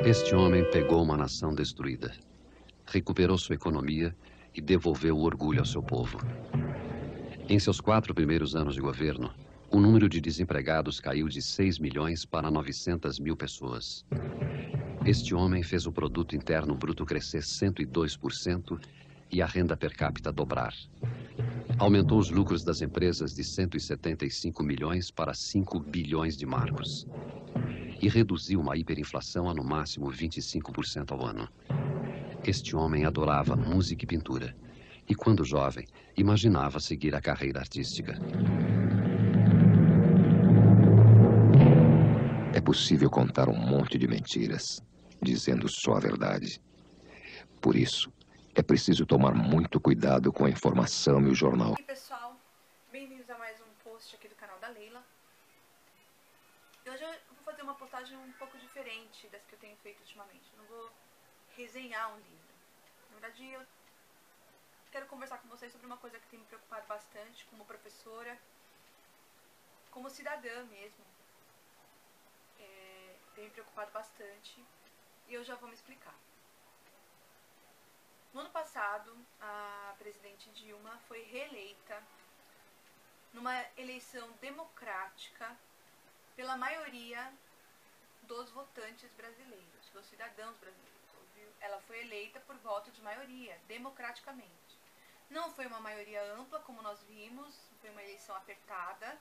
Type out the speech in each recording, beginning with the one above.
Este homem pegou uma nação destruída, recuperou sua economia e devolveu o orgulho ao seu povo. Em seus 4 primeiros anos de governo, o número de desempregados caiu de 6 milhões para 900 mil pessoas. Este homem fez o produto interno bruto crescer 102% e a renda per capita dobrar. Aumentou os lucros das empresas de 175 milhões para 5 bilhões de marcos. E reduziu uma hiperinflação a no máximo 25% ao ano. Este homem adorava música e pintura. E quando jovem, imaginava seguir a carreira artística. É possível contar um monte de mentiras, dizendo só a verdade. Por isso, é preciso tomar muito cuidado com a informação e o jornal. E aí, pessoal, bem-vindos a mais um post aqui do canal da Leila. Hoje eu vou fazer uma postagem um pouco diferente das que eu tenho feito ultimamente. Eu não vou resenhar um livro. Na verdade, eu quero conversar com vocês sobre uma coisa que tem me preocupado bastante como professora, como cidadã mesmo. Tem me preocupado bastante e eu já vou me explicar. No ano passado, a presidente Dilma foi reeleita numa eleição democrática pela maioria dos votantes brasileiros, dos cidadãos brasileiros. Ela foi eleita por voto de maioria, democraticamente. Não foi uma maioria ampla, como nós vimos, foi uma eleição apertada.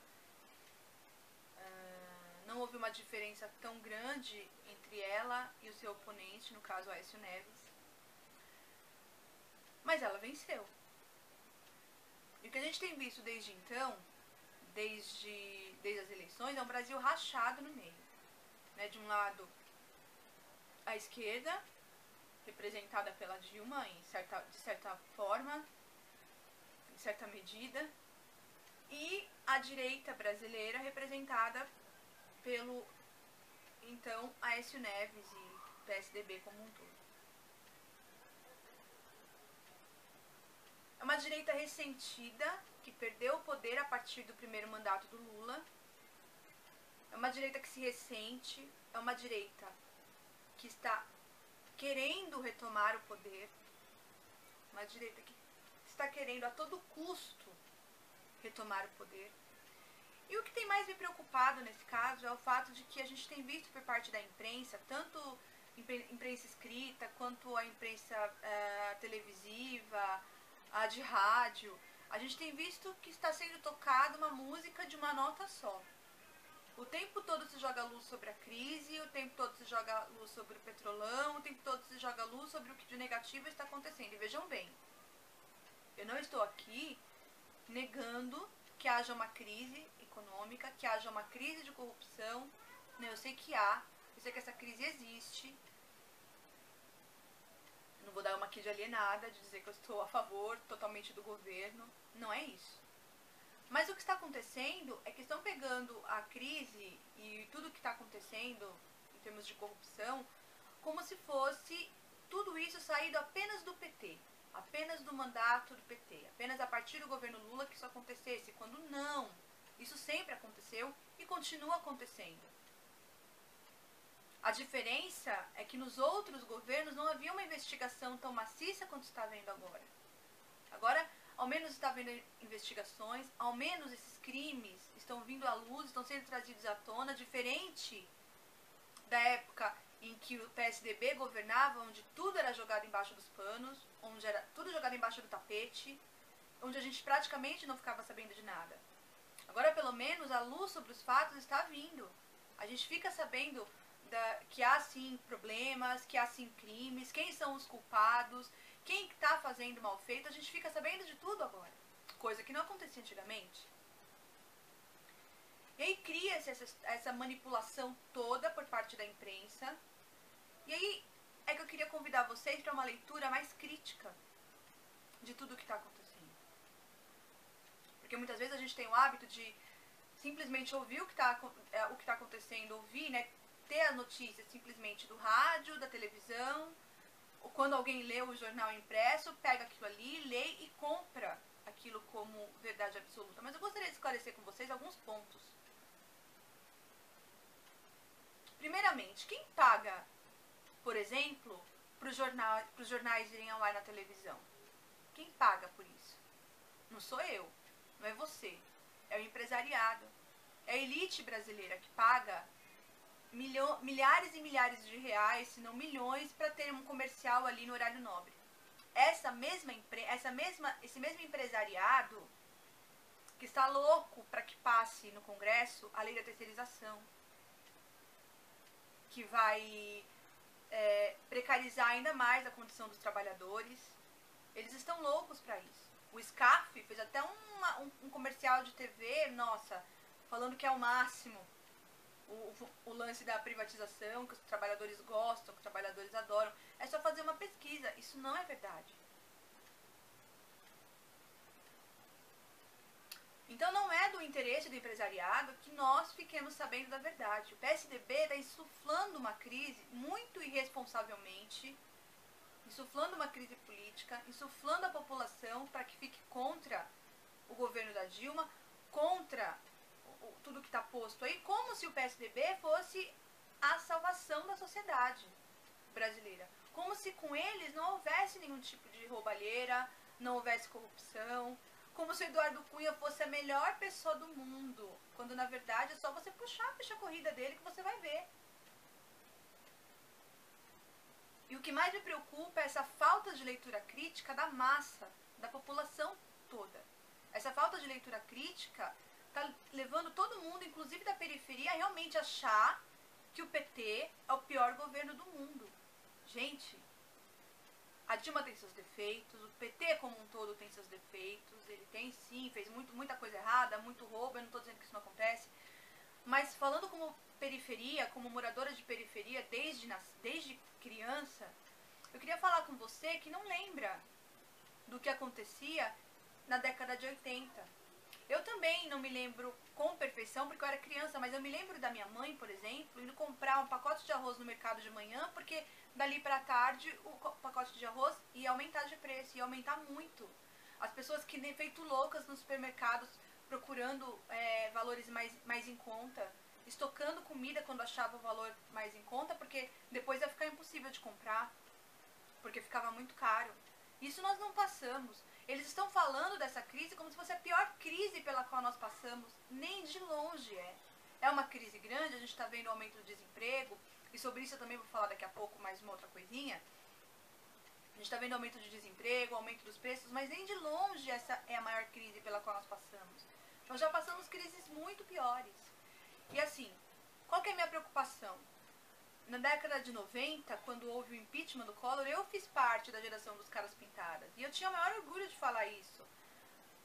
Não houve uma diferença tão grande entre ela e o seu oponente, no caso Aécio Neves. Mas ela venceu. E o que a gente tem visto desde então, desde as eleições, é um Brasil rachado no meio. Né? De um lado, a esquerda, representada pela Dilma de certa forma, em certa medida, e a direita brasileira, representada pelo, então, Aécio Neves e PSDB como um todo. É uma direita ressentida, que perdeu o poder a partir do primeiro mandato do Lula. É uma direita que se ressente, é uma direita que está querendo retomar o poder, uma direita que está querendo a todo custo retomar o poder. E o que tem mais me preocupado nesse caso é o fato de que a gente tem visto por parte da imprensa, tanto imprensa escrita quanto a imprensa televisiva, a de rádio, a gente tem visto que está sendo tocada uma música de uma nota só. O tempo todo se joga luz sobre a crise, o tempo todo se joga luz sobre o petrolão, o tempo todo se joga luz sobre o que de negativo está acontecendo. E vejam bem, eu não estou aqui negando que haja uma crise econômica, que haja uma crise de corrupção. Não, eu sei que há, eu sei que essa crise existe. Eu não vou dar uma aqui de alienada, de dizer que eu estou a favor totalmente do governo. Não é isso. Mas o que está acontecendo é que estão pegando a crise e tudo que está acontecendo em termos de corrupção como se fosse tudo isso saído apenas do PT, apenas do mandato do PT, apenas a partir do governo Lula que isso acontecesse, quando não. Isso sempre aconteceu e continua acontecendo. A diferença é que nos outros governos não havia uma investigação tão maciça quanto está havendo agora. Agora, ao menos está havendo investigações, ao menos esses crimes estão vindo à luz, estão sendo trazidos à tona, diferente da época em que o PSDB governava, onde tudo era jogado embaixo dos panos, onde era tudo jogado embaixo do tapete, onde a gente praticamente não ficava sabendo de nada. Agora, pelo menos, a luz sobre os fatos está vindo. A gente fica sabendo que há sim problemas, que há sim crimes, quem são os culpados, quem está fazendo mal feito, a gente fica sabendo de tudo agora. Coisa que não acontecia antigamente. E aí cria-se essa manipulação toda por parte da imprensa. E aí é que eu queria convidar vocês para uma leitura mais crítica de tudo o que está acontecendo. Porque muitas vezes a gente tem o hábito de simplesmente ouvir o que está acontecendo, ouvir, né, ter a notícia simplesmente do rádio, da televisão, ou quando alguém lê o jornal impresso, pega aquilo ali, lê e compra aquilo como verdade absoluta. Mas eu gostaria de esclarecer com vocês alguns pontos. Primeiramente, quem paga por exemplo, para os jornais irem ao ar na televisão? Quem paga por isso? Não sou eu, não é você, é o empresariado, é a elite brasileira que paga milhares e milhares de reais, se não milhões, para ter um comercial ali no horário nobre. Esse mesmo empresariado que está louco para que passe no Congresso a lei da terceirização, que vai precarizar ainda mais a condição dos trabalhadores. Eles estão loucos para isso. O SCAF fez até um comercial de TV, nossa, falando que é o máximo o lance da privatização, que os trabalhadores gostam, que os trabalhadores adoram. É só fazer uma pesquisa. Isso não é verdade. Então não é do interesse do empresariado que nós fiquemos sabendo da verdade. O PSDB está insuflando uma crise muito irresponsavelmente, insuflando uma crise política, insuflando a população para que fique contra o governo da Dilma, contra tudo que está posto aí, como se o PSDB fosse a salvação da sociedade brasileira. Como se com eles não houvesse nenhum tipo de roubalheira, não houvesse corrupção, como se o Eduardo Cunha fosse a melhor pessoa do mundo, quando na verdade é só você puxar a ficha corrida dele que você vai ver. E o que mais me preocupa é essa falta de leitura crítica da massa, da população toda. Essa falta de leitura crítica está levando todo mundo, inclusive da periferia, a realmente achar que o PT é o pior governo do mundo. Gente, a Dilma tem seus defeitos, o PT como um todo tem seus defeitos, ele tem sim, fez muita coisa errada, muito roubo, eu não estou dizendo que isso não acontece, mas falando como periferia, como moradora de periferia desde criança, eu queria falar com você que não lembra do que acontecia na década de 80. Eu também não me lembro com perfeição, porque eu era criança, mas eu me lembro da minha mãe, por exemplo, indo comprar um pacote de arroz no mercado de manhã, porque dali pra tarde o pacote de arroz ia aumentar de preço, ia aumentar muito. As pessoas que nem feito loucas nos supermercados, procurando valores mais em conta, estocando comida quando achava o valor mais em conta, porque depois ia ficar impossível de comprar, porque ficava muito caro. Isso nós não passamos. Eles estão falando dessa crise como se fosse a pior crise pela qual nós passamos. Nem de longe é. É uma crise grande, a gente está vendo o aumento do desemprego, e sobre isso eu também vou falar daqui a pouco mais uma outra coisinha. A gente está vendo o aumento de desemprego, o aumento dos preços, mas nem de longe essa é a maior crise pela qual nós passamos. Nós já passamos crises muito piores. E assim, qual que é a minha preocupação? Na década de 90, quando houve o impeachment do Collor, eu fiz parte da geração dos caras pintadas. E eu tinha o maior orgulho de falar isso.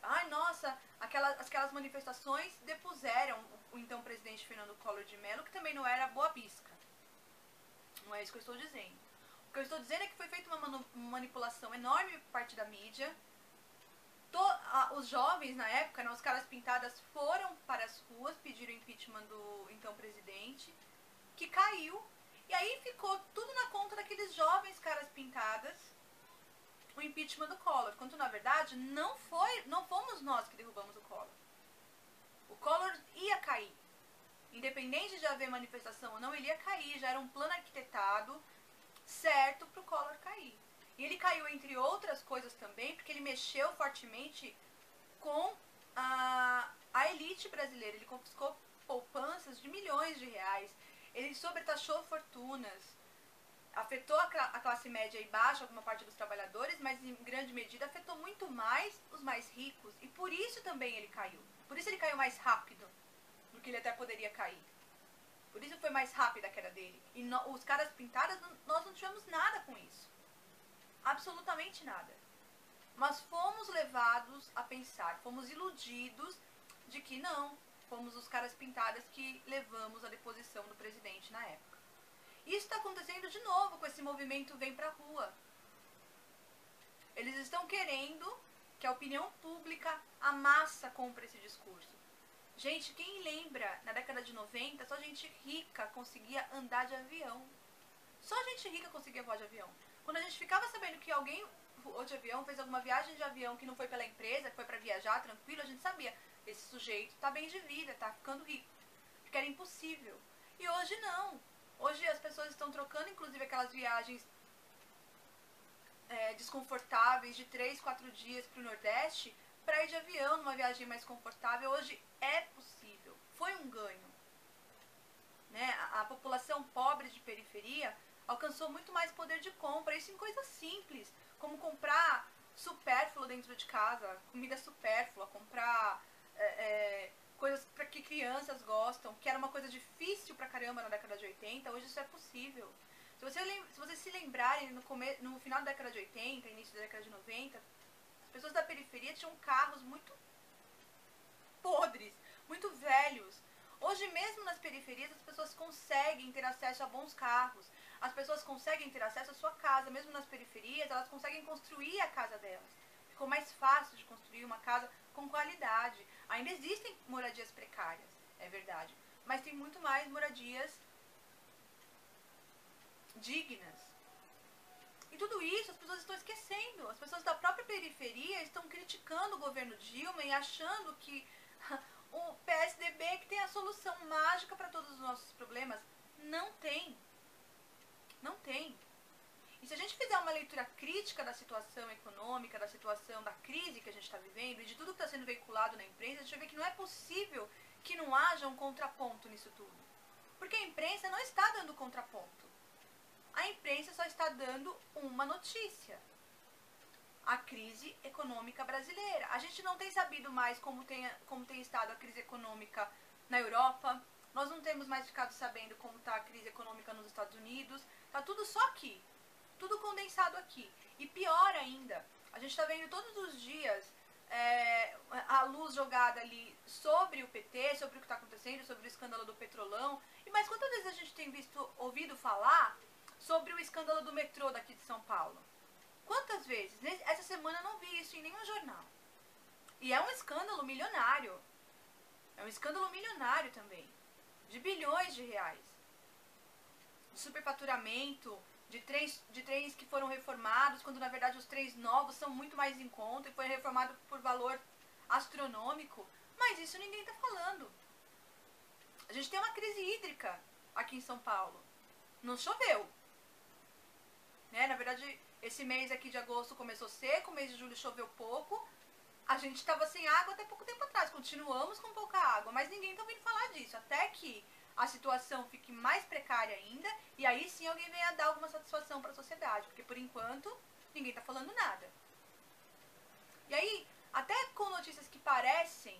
Ai, nossa, aquelas manifestações depuseram o então presidente Fernando Collor de Mello, que também não era boabisca. Não é isso que eu estou dizendo. O que eu estou dizendo é que foi feita uma manipulação enorme por parte da mídia. Os jovens, na época, os caras pintadas foram para as ruas, pediram o impeachment do então presidente, que caiu. E aí ficou tudo na conta daqueles jovens caras pintadas, o impeachment do Collor. Quando na verdade não fomos nós que derrubamos o Collor. O Collor ia cair. Independente de haver manifestação ou não, ele ia cair. Já era um plano arquitetado certo para o Collor cair. E ele caiu entre outras coisas também, porque ele mexeu fortemente com a elite brasileira. Ele confiscou poupanças de milhões de reais. Ele sobretaxou fortunas, afetou a classe média e baixa, alguma parte dos trabalhadores, mas em grande medida afetou muito mais os mais ricos. E por isso também ele caiu. Por isso ele caiu mais rápido do que ele até poderia cair. Por isso foi mais rápida a queda dele. E os caras pintados, nós não tivemos nada com isso. Absolutamente nada. Mas fomos levados a pensar, fomos iludidos de que não. Fomos os caras pintadas que levamos a deposição do presidente na época. Isso está acontecendo de novo com esse movimento Vem Pra Rua. Eles estão querendo que a opinião pública, a massa, compre esse discurso. Gente, quem lembra, na década de 90, só gente rica conseguia andar de avião. Só gente rica conseguia voar de avião. Quando a gente ficava sabendo que alguém voou de avião, fez alguma viagem de avião que não foi pela empresa, que foi para viajar tranquilo, a gente sabia. Esse sujeito tá bem de vida, tá ficando rico. Porque era impossível. E hoje não. Hoje as pessoas estão trocando, inclusive, aquelas viagens desconfortáveis de 3, 4 dias para o Nordeste para ir de avião numa viagem mais confortável. Hoje é possível. Foi um ganho. Né? A população pobre de periferia alcançou muito mais poder de compra. Isso em coisas simples, como comprar supérfluo dentro de casa, comida supérflua, comprar coisas para que crianças gostam, que era uma coisa difícil pra caramba na década de 80, hoje isso é possível. Se vocês se lembrarem, no final da década de 80, início da década de 90, as pessoas da periferia tinham carros muito podres, muito velhos. Hoje mesmo nas periferias as pessoas conseguem ter acesso a bons carros, as pessoas conseguem ter acesso à sua casa, mesmo nas periferias elas conseguem construir a casa delas. Ficou mais fácil de construir uma casa com qualidade. Ainda existem moradias precárias, é verdade, mas tem muito mais moradias dignas. E tudo isso as pessoas estão esquecendo. As pessoas da própria periferia estão criticando o governo Dilma e achando que o PSDB que tem a solução mágica para todos os nossos problemas. Não tem. Não tem. E se a gente fizer uma leitura crítica da situação econômica, da situação da crise que a gente está vivendo e de tudo que está sendo veiculado na imprensa, a gente vai ver que não é possível que não haja um contraponto nisso tudo. Porque a imprensa não está dando contraponto. A imprensa só está dando uma notícia. A crise econômica brasileira. A gente não tem sabido mais como tem estado a crise econômica na Europa. Nós não temos mais ficado sabendo como está a crise econômica nos Estados Unidos. Está tudo só aqui. Tudo condensado aqui. E pior ainda, a gente está vendo todos os dias a luz jogada ali sobre o PT, sobre o que está acontecendo, sobre o escândalo do Petrolão. Mas quantas vezes a gente tem ouvido falar sobre o escândalo do metrô daqui de São Paulo? Quantas vezes? Essa semana eu não vi isso em nenhum jornal. E é um escândalo milionário. É um escândalo milionário também. De bilhões de reais. De superfaturamento, de trens que foram reformados, quando na verdade os trens novos são muito mais em conta e foi reformado por valor astronômico. Mas isso ninguém está falando. A gente tem uma crise hídrica aqui em São Paulo. Não choveu. Né? Na verdade, esse mês aqui de agosto começou seco, o mês de julho choveu pouco. A gente estava sem água até pouco tempo atrás. Continuamos com pouca água, mas ninguém está ouvindo falar disso. Até que a situação fique mais precária ainda, e aí sim alguém venha dar alguma satisfação para a sociedade, porque por enquanto ninguém está falando nada. E aí, até com notícias que parecem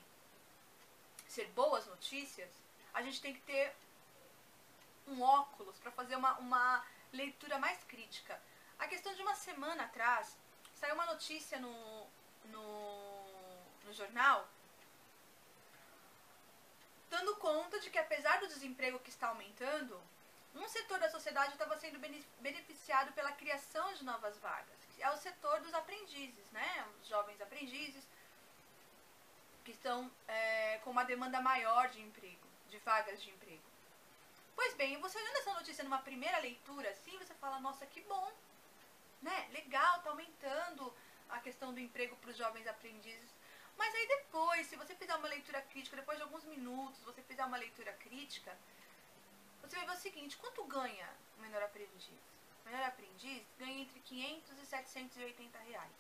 ser boas notícias, a gente tem que ter um óculos para fazer uma leitura mais crítica. A questão de uma semana atrás, saiu uma notícia no jornal dando conta de que, apesar do desemprego que está aumentando, um setor da sociedade estava sendo beneficiado pela criação de novas vagas. É o setor dos aprendizes, né? Os jovens aprendizes que estão com uma demanda maior de emprego, de vagas de emprego. Pois bem, você olhando essa notícia numa primeira leitura, assim, você fala, nossa, que bom, né? Legal, tá aumentando a questão do emprego para os jovens aprendizes. Mas aí depois, se você fizer uma leitura crítica, depois de alguns minutos, você fizer uma leitura crítica, você vai ver o seguinte, quanto ganha o menor aprendiz? O menor aprendiz ganha entre 500 e 780 reais.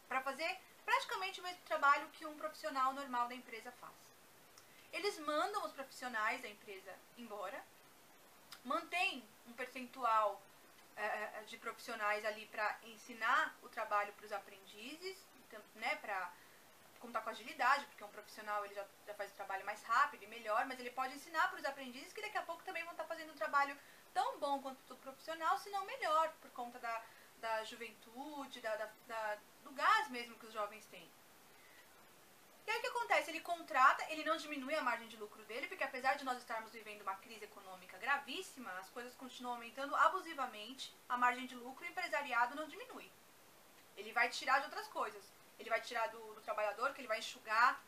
Para fazer praticamente o mesmo trabalho que um profissional normal da empresa faz. Eles mandam os profissionais da empresa embora, mantém um percentual de profissionais ali para ensinar o trabalho para os aprendizes, né, para contar com agilidade, porque um profissional ele já faz o trabalho mais rápido e melhor, mas ele pode ensinar para os aprendizes que daqui a pouco também vão estar fazendo um trabalho tão bom quanto o profissional, se não melhor, por conta da juventude, do gás mesmo que os jovens têm. E aí o que acontece? Ele contrata, ele não diminui a margem de lucro dele, porque apesar de nós estarmos vivendo uma crise econômica gravíssima, as coisas continuam aumentando abusivamente, a margem de lucro e o empresariado não diminui. Ele vai tirar de outras coisas. Ele vai tirar do trabalhador, que ele vai enxugar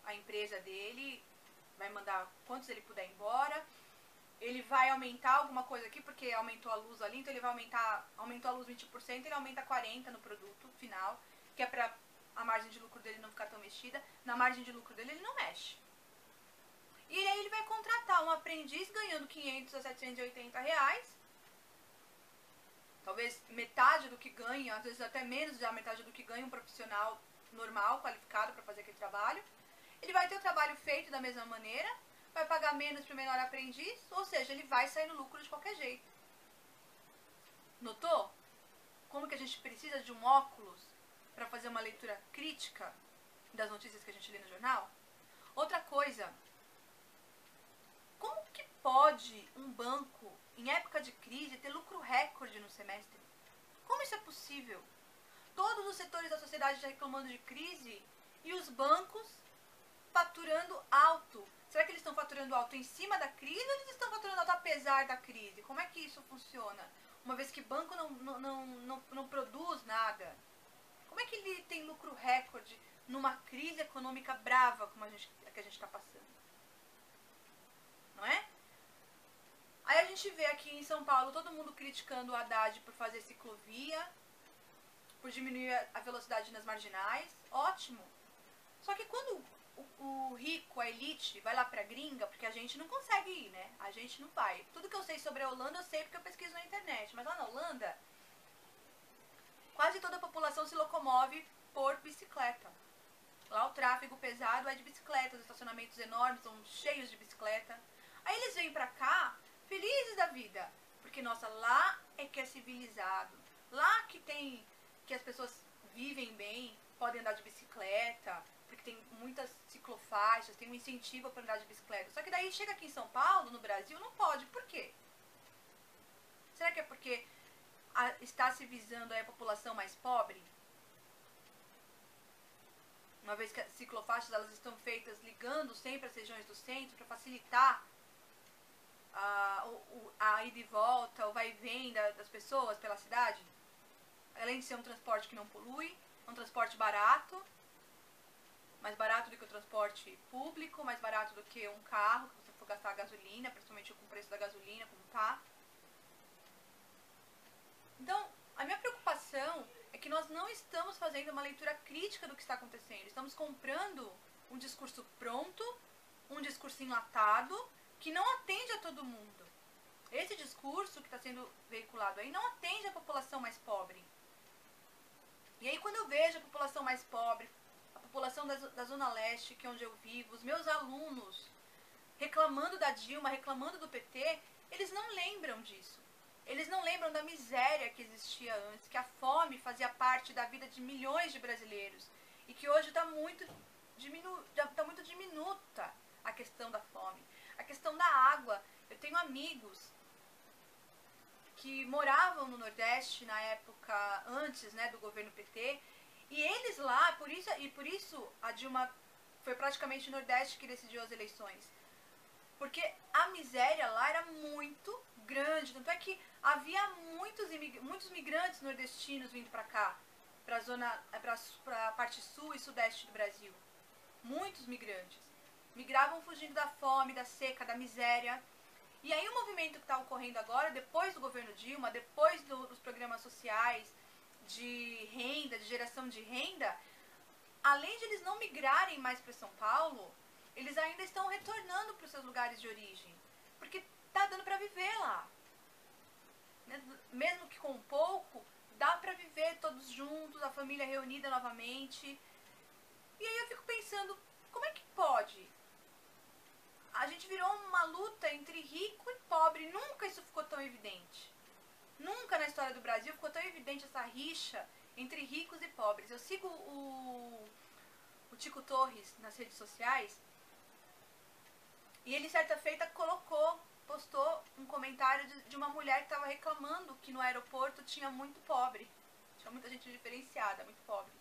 a empresa dele, vai mandar quantos ele puder embora. Ele vai aumentar alguma coisa aqui, porque aumentou a luz ali, então ele vai aumentou a luz 20%, ele aumenta 40% no produto final, que é para a margem de lucro dele não ficar tão mexida. Na margem de lucro dele ele não mexe. E aí ele vai contratar colocar um aprendiz ganhando 500 a 780 reais, talvez metade do que ganha, às vezes até menos da metade do que ganha um profissional normal, qualificado para fazer aquele trabalho. Ele vai ter o trabalho feito da mesma maneira, vai pagar menos para o menor aprendiz, ou seja, ele vai sair no lucro de qualquer jeito. Notou? Como que a gente precisa de um óculos para fazer uma leitura crítica das notícias que a gente lê no jornal? Outra coisa, como que pode um banco, em época de crise, ter lucro recorde no semestre? Como isso é possível? Todos os setores da sociedade já reclamando de crise e os bancos faturando alto. Será que eles estão faturando alto em cima da crise ou eles estão faturando alto apesar da crise? Como é que isso funciona? Uma vez que banco não produz nada. Como é que ele tem lucro recorde numa crise econômica brava como a que a gente está passando? Não é? Aí a gente vê aqui em São Paulo todo mundo criticando o Haddad por fazer ciclovia, por diminuir a velocidade nas marginais. Ótimo. Só que quando o rico, a elite, vai lá pra gringa, porque a gente não consegue ir, né? A gente não vai. Tudo que eu sei sobre a Holanda eu sei porque eu pesquiso na internet. Mas lá na Holanda, quase toda a população se locomove por bicicleta. Lá o tráfego pesado é de bicicleta, os estacionamentos enormes são cheios de bicicleta. Aí eles vêm pra cá, felizes da vida, porque, nossa, lá é que é civilizado. Lá que as pessoas vivem bem, podem andar de bicicleta, porque tem muitas ciclofaixas, tem um incentivo para andar de bicicleta. Só que daí chega aqui em São Paulo, no Brasil, não pode. Por quê? Será que é porque está se visando a população mais pobre? Uma vez que as ciclofaixas elas estão feitas ligando sempre as regiões do centro para facilitar a ida e volta, o vai e vem das pessoas pela cidade. Além de ser um transporte que não polui, é um transporte barato, mais barato do que o transporte público, mais barato do que um carro, que você for gastar gasolina, principalmente com o preço da gasolina, como tá. Então, a minha preocupação é que nós não estamos fazendo uma leitura crítica do que está acontecendo. Estamos comprando um discurso pronto, um discurso enlatado, que não atende a todo mundo. Esse discurso que está sendo veiculado aí não atende a população mais pobre. E aí quando eu vejo a população mais pobre, a população da Zona Leste, que é onde eu vivo, os meus alunos reclamando da Dilma, reclamando do PT, eles não lembram disso. Eles não lembram da miséria que existia antes, que a fome fazia parte da vida de milhões de brasileiros e que hoje está muito diminuta a questão da fome. A questão da água. Eu tenho amigos que moravam no Nordeste na época antes, né, do governo PT, e eles lá, por isso a Dilma foi praticamente o Nordeste que decidiu as eleições. Porque a miséria lá era muito grande, tanto é que havia muitos migrantes nordestinos vindo para cá, para a parte sul e sudeste do Brasil. Muitos migrantes. Migravam fugindo da fome, da seca, da miséria. E aí o movimento que está ocorrendo agora, depois do governo Dilma, depois dos programas sociais, de renda, de geração de renda, além de eles não migrarem mais para São Paulo, eles ainda estão retornando para os seus lugares de origem. Porque tá dando para viver lá. Mesmo que com pouco, dá para viver todos juntos, a família reunida novamente. E aí eu fico pensando, como é que pode? A gente virou uma luta entre rico e pobre. Nunca isso ficou tão evidente. Nunca na história do Brasil ficou tão evidente essa rixa entre ricos e pobres. Eu sigo o Tico Torres nas redes sociais e ele certa feita postou um comentário de uma mulher que estava reclamando que no aeroporto tinha muito pobre. Tinha muita gente diferenciada, muito pobre.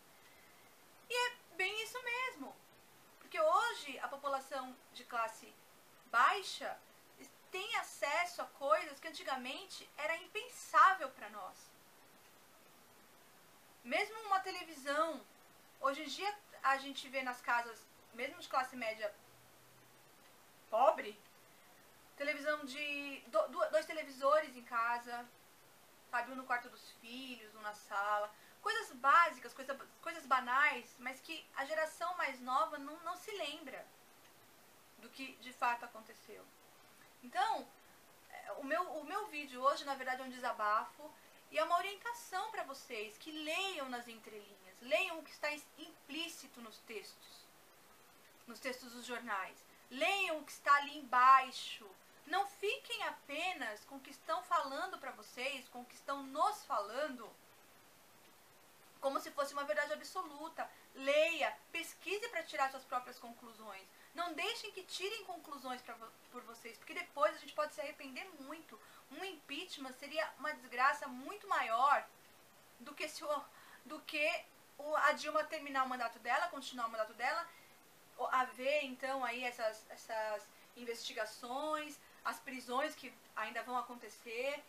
E é bem isso mesmo. Porque hoje a população de classe baixa tem acesso a coisas que antigamente era impensável para nós. Mesmo uma televisão, hoje em dia a gente vê nas casas, mesmo de classe média pobre, televisão de dois televisores em casa, sabe, um no quarto dos filhos, um na sala. Coisas básicas, coisas banais, mas que a geração mais nova não se lembra do que de fato aconteceu. Então, o meu vídeo hoje, na verdade, é um desabafo e é uma orientação para vocês que leiam nas entrelinhas, leiam o que está implícito nos textos dos jornais, leiam o que está ali embaixo. Não fiquem apenas com o que estão falando para vocês, com o que estão nos falando, como se fosse uma verdade absoluta. Leia, pesquise para tirar suas próprias conclusões. Não deixem que tirem conclusões por vocês, porque depois a gente pode se arrepender muito. Um impeachment seria uma desgraça muito maior do que a Dilma terminar o mandato dela, continuar o mandato dela, haver então aí essas investigações, as prisões que ainda vão acontecer.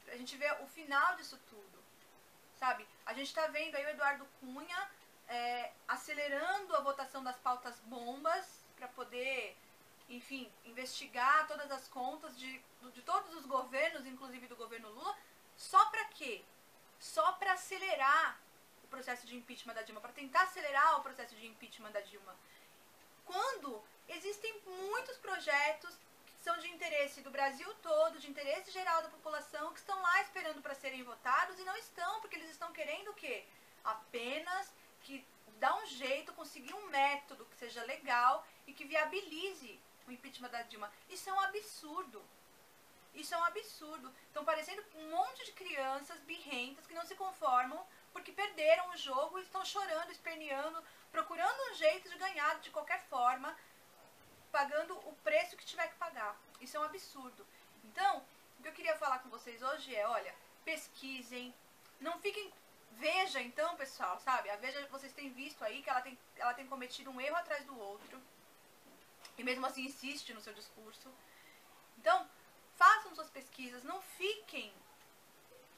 A gente vê o final disso tudo, sabe? A gente está vendo aí o Eduardo Cunha acelerando a votação das pautas bombas para poder, enfim, investigar todas as contas de todos os governos, inclusive do governo Lula. Só para quê? Só para acelerar o processo de impeachment da Dilma, para tentar acelerar o processo de impeachment da Dilma. Quando existem muitos projetos que são de interesse do Brasil todo, de interesse geral da população, que estão lá esperando para serem votados e não estão, porque eles estão querendo o quê? Apenas que dá um jeito, conseguir um método que seja legal e que viabilize o impeachment da Dilma. Isso é um absurdo. Isso é um absurdo. Estão parecendo um monte de crianças birrentas que não se conformam porque perderam o jogo e estão chorando, esperneando, procurando um jeito de ganhar de qualquer forma, pagando o preço que tiver que pagar. Isso é um absurdo. Então, o que eu queria falar com vocês hoje é, olha, pesquisem, não fiquem... Veja então, pessoal, sabe? A Veja, vocês têm visto aí que ela tem cometido um erro atrás do outro. E mesmo assim insiste no seu discurso. Então, façam suas pesquisas, não fiquem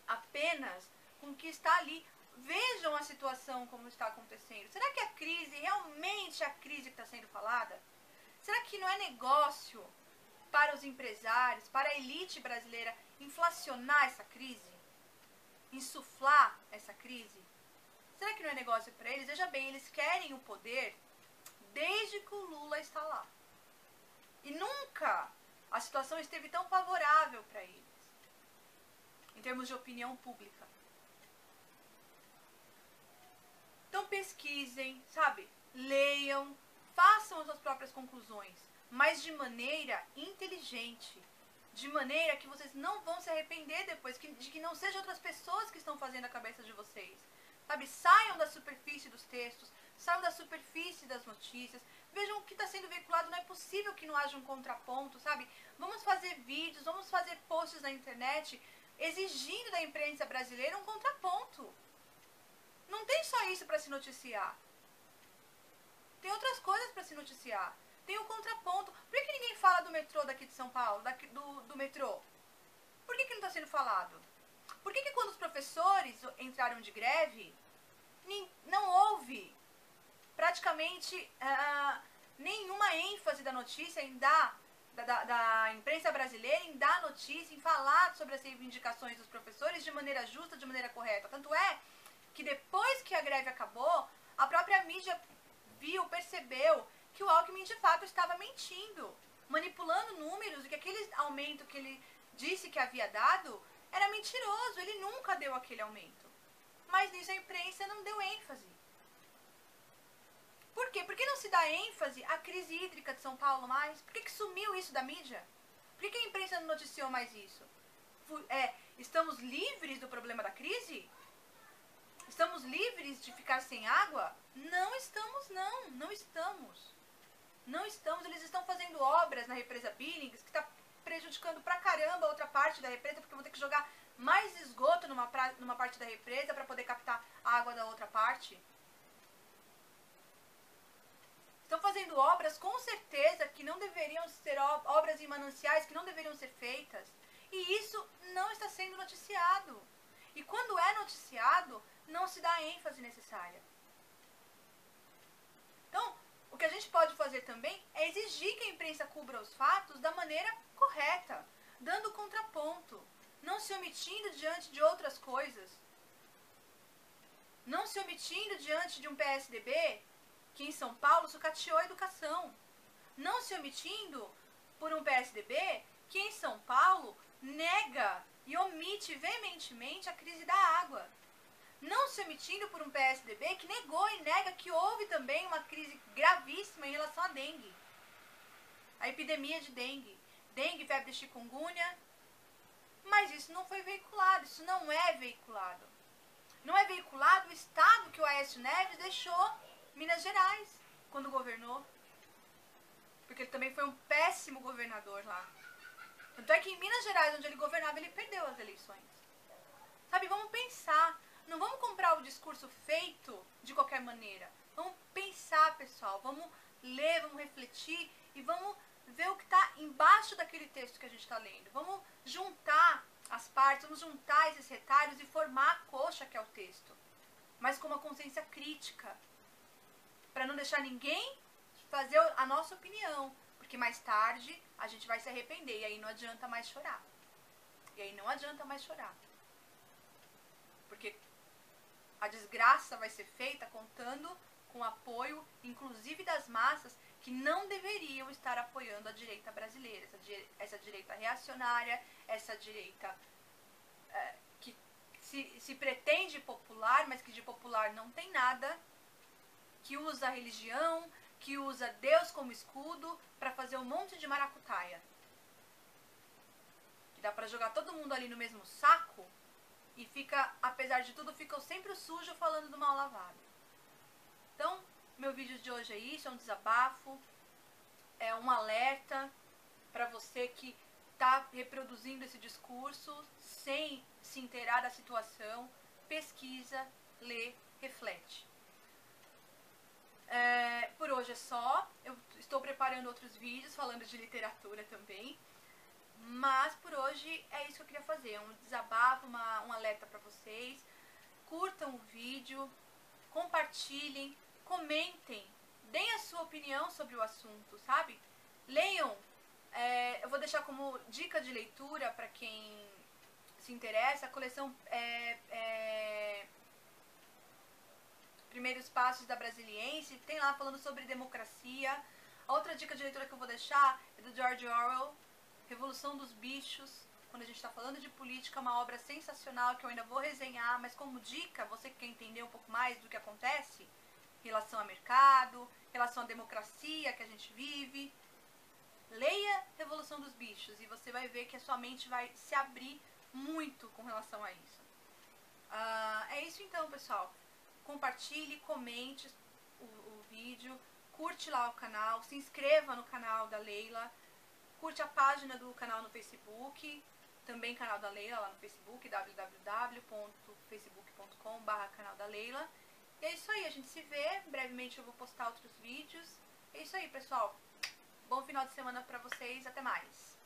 apenas com o que está ali. Vejam a situação como está acontecendo. Será que a crise, realmente a crise que está sendo falada? Será que não é negócio para os empresários, para a elite brasileira, inflacionar essa crise? Insuflar essa crise? Será que não é negócio para eles? Veja bem, eles querem o poder desde que o Lula está lá. E nunca a situação esteve tão favorável para eles, em termos de opinião pública. Então pesquisem, sabe? Leiam, façam as suas próprias conclusões, mas de maneira inteligente. De maneira que vocês não vão se arrepender depois, de que não sejam outras pessoas que estão fazendo a cabeça de vocês. Sabe? Saiam da superfície dos textos, saiam da superfície das notícias, vejam o que está sendo veiculado. Não é possível que não haja um contraponto, sabe? Vamos fazer vídeos, vamos fazer posts na internet exigindo da imprensa brasileira um contraponto. Não tem só isso para se noticiar. Tem outras coisas para se noticiar. Tem um contraponto. Por que ninguém fala do metrô daqui de São Paulo, do metrô? Por que não está sendo falado? Por que quando os professores entraram de greve, não houve praticamente nenhuma ênfase da notícia da imprensa brasileira em dar notícia, em falar sobre as reivindicações dos professores de maneira justa, de maneira correta? Tanto é que depois que a greve acabou, a própria mídia percebeu que o Alckmin de fato estava mentindo, manipulando números, e que aquele aumento que ele disse que havia dado era mentiroso, ele nunca deu aquele aumento. Mas nisso a imprensa não deu ênfase. Por quê? Por que não se dá ênfase à crise hídrica de São Paulo mais? Por que sumiu isso da mídia? Por que a imprensa não noticiou mais isso? Estamos livres do problema da crise? Estamos livres de ficar sem água? Não estamos, não. Não estamos. Não estamos. Eles estão fazendo obras na represa Billings, que está prejudicando pra caramba a outra parte da represa, porque vão ter que jogar mais esgoto numa parte da represa para poder captar a água da outra parte. Estão fazendo obras, com certeza, que não deveriam ser obras em mananciais, que não deveriam ser feitas. E isso não está sendo noticiado. E quando é noticiado, não se dá a ênfase necessária. Então, o que a gente pode fazer também é exigir que a imprensa cubra os fatos da maneira correta, dando contraponto, não se omitindo diante de outras coisas, não se omitindo diante de um PSDB que em São Paulo sucateou a educação, não se omitindo por um PSDB que em São Paulo nega e omite veementemente a crise da água. Não se omitindo por um PSDB que negou e nega que houve também uma crise gravíssima em relação à dengue. A epidemia de dengue. Dengue, febre de chikungunya. Mas isso não foi veiculado, isso não é veiculado. Não é veiculado o estado que o Aécio Neves deixou Minas Gerais quando governou. Porque ele também foi um péssimo governador lá. Tanto é que em Minas Gerais, onde ele governava, ele perdeu as eleições. Sabe, vamos pensar. Não vamos comprar o discurso feito de qualquer maneira. Vamos pensar, pessoal. Vamos ler, vamos refletir e vamos ver o que está embaixo daquele texto que a gente está lendo. Vamos juntar as partes, vamos juntar esses retalhos e formar a coxa que é o texto. Mas com uma consciência crítica. Para não deixar ninguém fazer a nossa opinião. Porque mais tarde a gente vai se arrepender e aí não adianta mais chorar. E aí não adianta mais chorar. Porque a desgraça vai ser feita contando com o apoio, inclusive das massas, que não deveriam estar apoiando a direita brasileira. Essa direita reacionária, essa direita que se pretende popular, mas que de popular não tem nada, que usa a religião, que usa Deus como escudo para fazer um monte de maracutaia. Que dá para jogar todo mundo ali no mesmo saco e fica, apesar de tudo, fica sempre o sujo falando do mal lavado. Então, meu vídeo de hoje é isso, é um desabafo, é um alerta para você que está reproduzindo esse discurso sem se inteirar da situação. Pesquisa, lê, reflete. Por hoje é só. Eu estou preparando outros vídeos falando de literatura também. Mas por hoje é isso que eu queria fazer. Um desabafo, um alerta para vocês. Curtam o vídeo, compartilhem, comentem, deem a sua opinião sobre o assunto, sabe? Leiam. Eu vou deixar como dica de leitura para quem se interessa a coleção Primeiros Passos da Brasiliense. Tem lá falando sobre democracia. A outra dica de leitura que eu vou deixar é do George Orwell, Revolução dos Bichos. Quando a gente está falando de política, uma obra sensacional que eu ainda vou resenhar, mas como dica, você que quer entender um pouco mais do que acontece, relação a mercado, relação à democracia que a gente vive, leia Revolução dos Bichos e você vai ver que a sua mente vai se abrir muito com relação a isso. É isso então, pessoal. Compartilhe, comente o vídeo, curte lá o canal, se inscreva no canal da Leila, curte a página do canal no Facebook, também canal da Leila lá no Facebook, www.facebook.com/canal da Leila. E é isso aí, a gente se vê, brevemente eu vou postar outros vídeos. É isso aí, pessoal. Bom final de semana pra vocês, até mais.